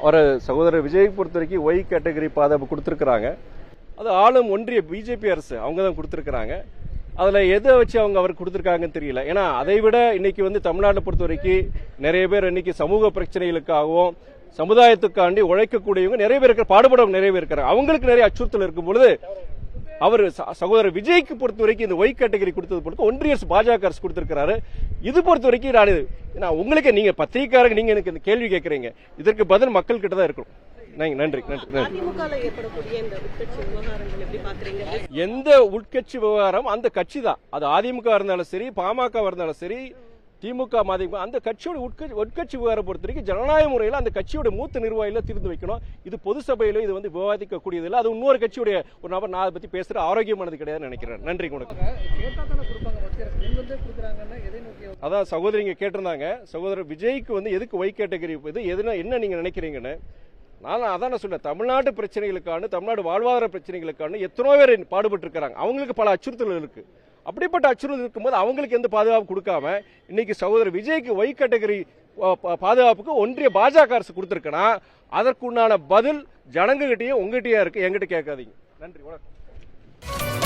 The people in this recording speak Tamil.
ஒரு சகோதரர் விஜய் பொறுத்த வரைக்கும் ஒய் கேட்டகரி பாதுகாப்பு கொடுத்துருக்குறாங்க. அது ஆளும் ஒன்றிய பிஜேபி அரசு அவங்க தான் கொடுத்துருக்குறாங்க. அதில் எதை வச்சு அவங்க அவருக்கு கொடுத்துருக்காங்கன்னு தெரியல. ஏன்னா அதை விட இன்னைக்கு தமிழ்நாட்டை பொறுத்த வரைக்கும் நிறைய பேர் இன்னைக்கு சமூக பிரச்சனைகளுக்காகவும் சமுதாயத்துக்காண்டி உழைக்கக்கூடியவங்க நிறைய பேர் இருக்கிற, பாடுபடவங்க நிறைய பேர் இருக்கிறாங்க. அவங்களுக்கு நிறைய அச்சுறுத்தல் இருக்கும் பொழுது அவர் சகோதரர் விஜய்க்கு பொறுத்த வரைக்கும் இந்த ஒய் கேட்டகரி கொடுத்தது பொறுத்து ஒன்றிய அரசு பாஜக அரசு கொடுத்திருக்கிறாரு. இது பொறுத்த வரைக்கும் நான் உங்களுக்கு, நீங்க பத்திரிகையாளர்கள், நீங்க எனக்கு இந்த கேள்வி கேட்கறீங்க, இதற்கு பதில் மக்கள் கிட்ட தான் இருக்கணும். நன்றி. எந்த உட்கட்சி விவகாரம் அந்த கட்சி தான், அது அதிமுக இருந்தாலும் சரி, பாமக இருந்தாலும் சரி, திமுக மதிமுக, அந்த கட்சியோட உட்கட்சி விவகாரம் பொறுத்த வரைக்கும் ஜனநாயக முறையில் அந்த கட்சியோட மூத்த நிர்வாகிகளை தீர்ந்து வைக்கணும். இது பொது சபையில இது விவாதிக்கக்கூடியது இல்லை. அது இன்னொரு கட்சியுடைய ஒரு நபர் நான் அதை பத்தி பேசுற ஆரோக்கியமானது கிடையாதுன்னு நினைக்கிறேன். நன்றி. அதான் சகோதரிங்க கேட்டிருந்தாங்க, சகோதரர் விஜய்க்கு எதுக்கு ஒய் கேட்டகரி, என்ன நீங்க நினைக்கிறீங்கன்னு. நான் அதான் சொல்றேன், தமிழ்நாட்டு பிரச்சனைகளுக்கான, தமிழ்நாடு வாழ்வாதார பிரச்சனைகளுக்கான எத்தனோ பேர் பாடுபட்டு இருக்காங்க. அவங்களுக்கு பல அச்சுறுத்தல் இருக்கு. அப்படிப்பட்ட அச்சுறுத்தல் இருக்கும்போது அவங்களுக்கு எந்த பாதுகாப்பு கொடுக்காம இன்னைக்கு சகோதரர் விஜய்க்கு ஒய் கேட்டகரி பாதுகாப்புக்கு ஒன்றிய பாஜக அரசு கொடுத்திருக்கனா, அதற்குண்டான பதில் ஜனங்ககிட்டயும் உங்ககிட்டயே இருக்கு, எங்கிட்ட கேட்காதீங்க. நன்றி, வணக்கம்.